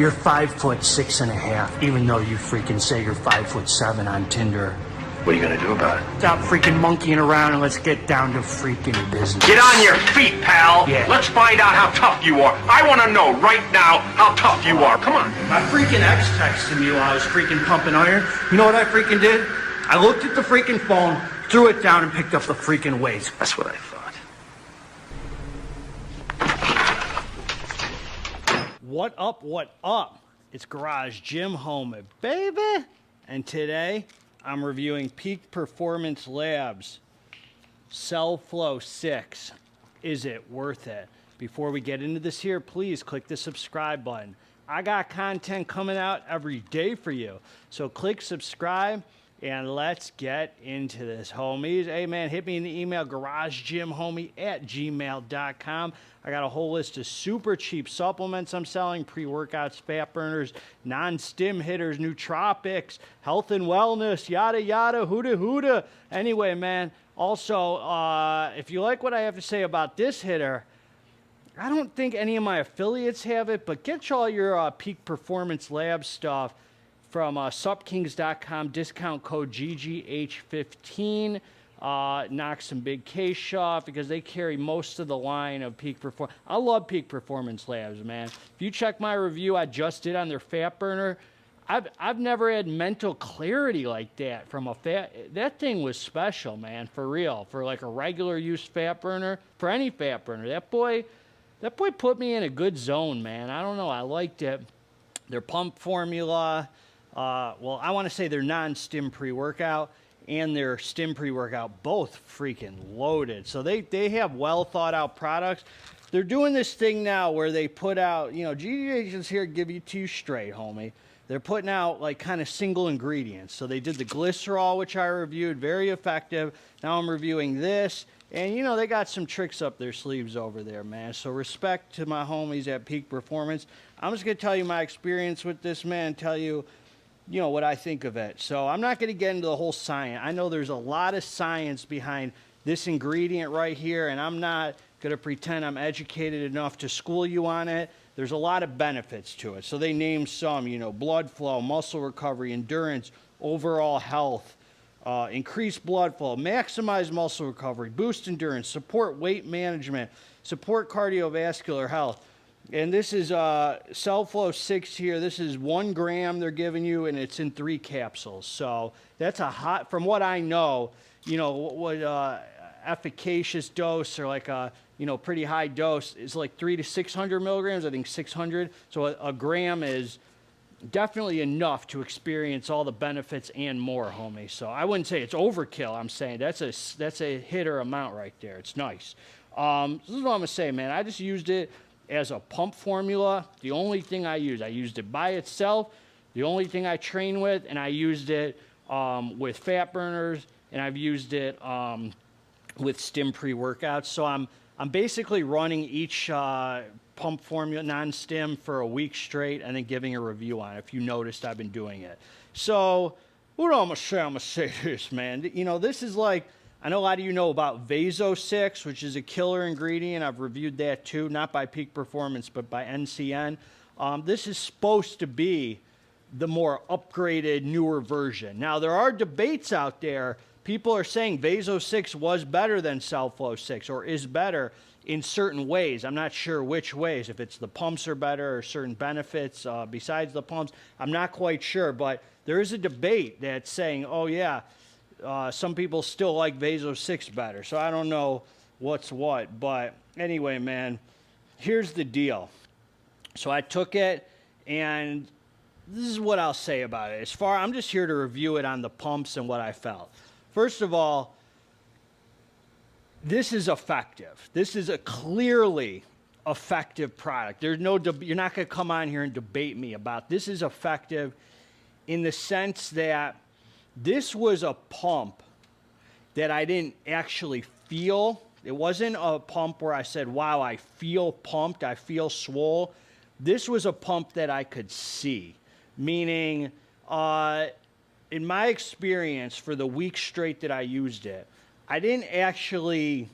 You're 5'6.5", even though you freaking say you're 5'7" on Tinder. What are you gonna do about it? Stop freaking monkeying around and let's get down to freaking business. Get on your feet, pal. Yeah. Let's find out how tough you are. I want to know right now how tough you are. Come on. My freaking ex texted me while I was freaking pumping iron. You know what I freaking did? I looked at the freaking phone, threw it down, and picked up the freaking weights. That's what I thought. What up, what up? It's Garage Gym Homie, baby. And today, I'm reviewing Peak Performance Labs Cellflo6. Is it worth it? Before we get into this here, please click the subscribe button. I got content coming out every day for you. So click subscribe and let's get into this, homies. Hey, man, hit me in the email, garagegymhomie@gmail.com. I got a whole list of super cheap supplements I'm selling, pre-workouts, fat burners, non-stim hitters, nootropics, health and wellness, yada, yada, huda, huda. Anyway, man, also, if you like what I have to say about this hitter, I don't think any of my affiliates have it, but get all your Peak Performance Lab stuff from supkings.com, discount code GGH15. Knock some big cash off because they carry most of the line of Peak Performance. I love Peak Performance Labs, man. If you check my review I just did on their fat burner, I've never had mental clarity like that from a fat. That thing was special, man, for real. For like a regular use fat burner, for any fat burner, that boy put me in a good zone, man. I don't know, I liked it. Their pump formula. Well, I want to say their non-stim pre-workout and their stim pre-workout, both freaking loaded. So they have well thought out products. They're doing this thing now where they put out, you know, GGH is here to give you two straight, homie. They're putting out like kind of single ingredients. So they did the glycerol, which I reviewed, very effective. Now I'm reviewing this. And, you know, they got some tricks up their sleeves over there, man. So respect to my homies at Peak Performance. I'm just going to tell you my experience with this, man, and tell you, you know, what I think of it. So I'm not going to get into the whole science. I know there's a lot of science behind this ingredient right here, and I'm not going to pretend I'm educated enough to school you on it. There's a lot of benefits to it. So they named some, you know, blood flow, muscle recovery, endurance, overall health, increase blood flow, maximize muscle recovery, boost endurance, support weight management, support cardiovascular health. And this is Cellflo6 here. This is 1 gram they're giving you, and it's in 3 capsules. So that's a hot, from what I know, you know, what efficacious dose or like a, you know, pretty high dose is like 300 to 600 milligrams. I think 600. So a gram is definitely enough to experience all the benefits and more, homie. So I wouldn't say it's overkill. I'm saying that's a hitter amount right there. It's nice. This is what I'm gonna say, man. I just used it as a pump formula. The only thing I used it by itself. The only thing I train with, and I used it with fat burners, and I've used it with stim pre-workouts. So I'm basically running each pump formula, non-stim, for a week straight and then giving a review on it, if you noticed I've been doing it. So what I'm going to say? I'm going to say this, man. You know, this is like, I know a lot of you know about Vaso 6, which is a killer ingredient. I've reviewed that too, not by Peak Performance, but by NCN. This is supposed to be the more upgraded, newer version. Now, there are debates out there. People are saying Vaso 6 was better than Cellflo6 or is better in certain ways. I'm not sure which ways, if it's the pumps are better or certain benefits besides the pumps. I'm not quite sure, but there is a debate that's saying, oh yeah, some people still like Vaso 6 better. So I don't know what's what, but anyway, man, here's the deal. So I took it, and this is what I'll say about it. I'm just here to review it on the pumps and what I felt. First of all, this is effective. This is a clearly effective product. There's no, you're not going to come on here and debate me about this. Is effective in the sense that this was a pump that I didn't actually feel. It wasn't a pump where I said, wow, I feel pumped, I feel swole. This was a pump that I could see, meaning in my experience for the week straight that I used it, I didn't actually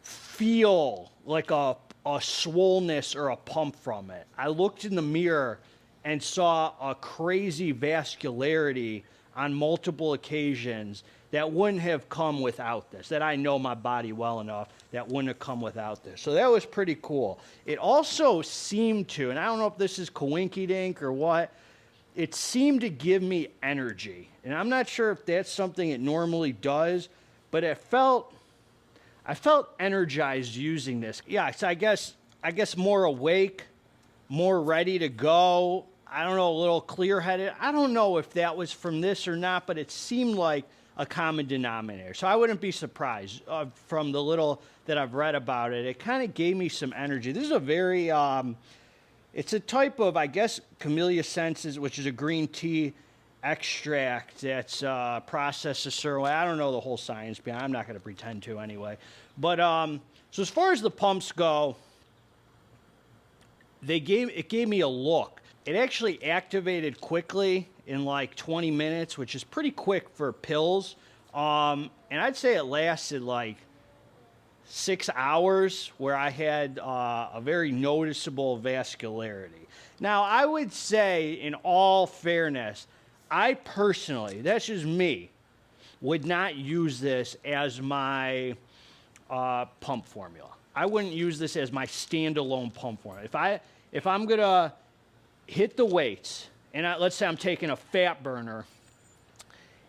feel like a a swollenness or a pump from it. I looked in the mirror and saw a crazy vascularity on multiple occasions that wouldn't have come without this, that I know my body well enough that wouldn't have come without this. So that was pretty cool. It also seemed to, and I don't know if this is coinky-dink or what, it seemed to give me energy. And I'm not sure if that's something it normally does, but I felt energized using this. Yeah, so I guess more awake, more ready to go. I don't know, a little clear-headed. I don't know if that was from this or not, but it seemed like a common denominator. So I wouldn't be surprised from the little that I've read about it. It kind of gave me some energy. This is a very, it's a type of, I guess, Camellia sensis, which is a green tea extract that's processed a certain way. I don't know the whole science behind it. I'm not going to pretend to anyway. But so as far as the pumps go, it gave me a look. It actually activated quickly in like 20 minutes, which is pretty quick for pills. And I'd say it lasted like 6 hours where I had a very noticeable vascularity. Now, I would say, in all fairness, I personally, that's just me, would not use this as my pump formula. I wouldn't use this as my standalone pump formula. If I'm going to hit the weights, and let's say I'm taking a fat burner,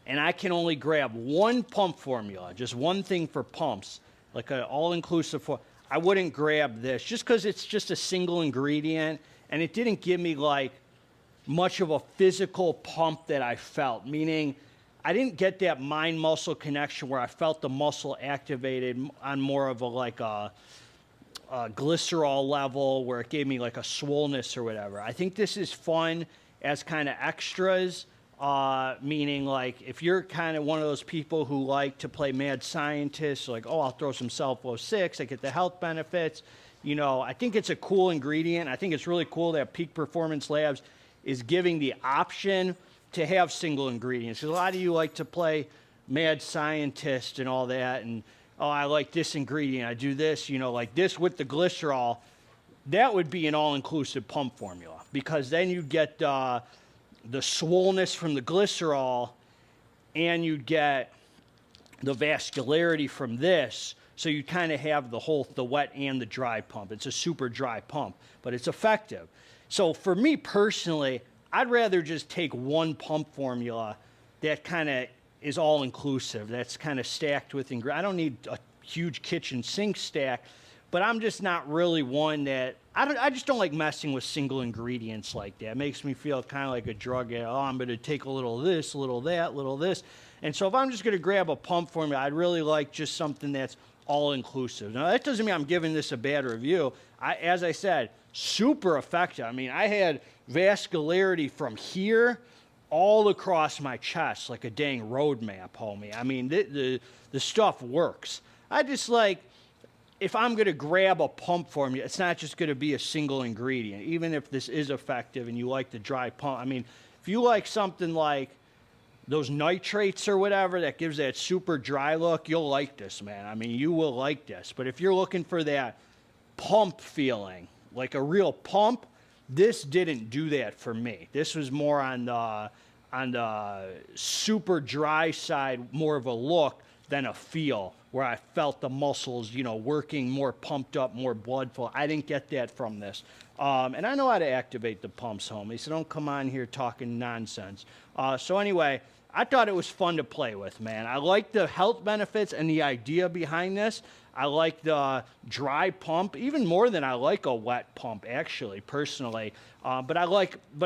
and I can only grab one pump formula, just one thing for pumps, like an all-inclusive, I wouldn't grab this just because it's just a single ingredient, and it didn't give me like much of a physical pump that I felt, meaning I didn't get that mind-muscle connection where I felt the muscle activated on more of a glycerol level where it gave me like a swollenness or whatever. I think this is fun as kind of extras, meaning like if you're kind of one of those people who like to play mad scientist, like, oh, I'll throw some Cellflo6, I get the health benefits. You know, I think it's a cool ingredient. I think it's really cool that Peak Performance Labs is giving the option to have single ingredients. Because a lot of you like to play mad scientist and all that, and oh, I like this ingredient, I do this, you know, like this with the glycerol. That would be an all-inclusive pump formula because then you get the swollenness from the glycerol and you get the vascularity from this. So you kind of have the wet and the dry pump. It's a super dry pump, but it's effective. So for me personally, I'd rather just take one pump formula that kind of is all-inclusive, that's kind of stacked with ingredients. I don't need a huge kitchen sink stack, but I'm just not really one that, I just don't like messing with single ingredients like that. It makes me feel kind of like a drug addict. Oh, I'm going to take a little of this, a little of that, a little of this. And so if I'm just going to grab a pump formula, I'd really like just something that's all-inclusive. Now, that doesn't mean I'm giving this a bad review. As I said, super effective. I mean, I had vascularity from here all across my chest like a dang road map, homie. I mean, the stuff works. I just like, if I'm going to grab a pump formula, it's not just going to be a single ingredient. Even if this is effective and you like the dry pump. I mean, if you like something like those nitrates or whatever that gives that super dry look, you'll like this, man. I mean, you will like this. But if you're looking for that pump feeling, like a real pump, this didn't do that for me. This was more on the super dry side, more of a look than a feel, where I felt the muscles, you know, working more pumped up, more blood flow. I didn't get that from this. And I know how to activate the pumps, homie, so don't come on here talking nonsense. So anyway, I thought it was fun to play with, man. I like the health benefits and the idea behind this. I like the dry pump even more than I like a wet pump, actually, personally. But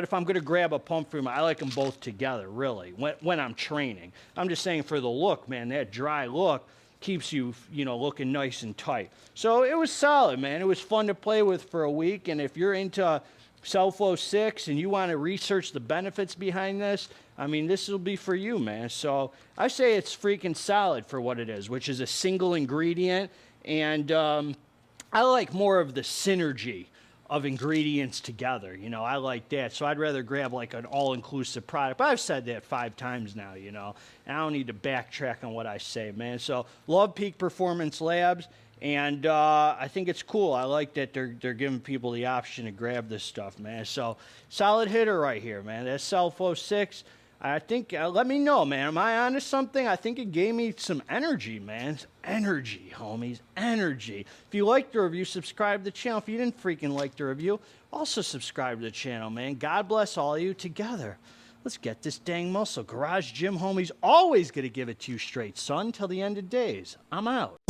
if I'm going to grab a pump for me, I like them both together, really, when I'm training. I'm just saying for the look, man, that dry look keeps you, you know, looking nice and tight. So it was solid, man. It was fun to play with for a week. And if you're into Cellflo6 and you want to research the benefits behind this, I mean, this will be for you, man. So I say it's freaking solid for what it is, which is a single ingredient. And I like more of the synergy of ingredients together. You know, I like that. So I'd rather grab like an all-inclusive product. But I've said that 5 times now, you know. And I don't need to backtrack on what I say, man. So love Peak Performance Labs. And I think it's cool. I like that they're giving people the option to grab this stuff, man. So solid hitter right here, man. That's Cellflo6. I think, let me know, man. Am I onto something? I think it gave me some energy, man. Energy, homies. Energy. If you liked the review, subscribe to the channel. If you didn't freaking like the review, also subscribe to the channel, man. God bless all of you together. Let's get this dang muscle. Garage Gym Homie's always going to give it to you straight, son, till the end of days. I'm out.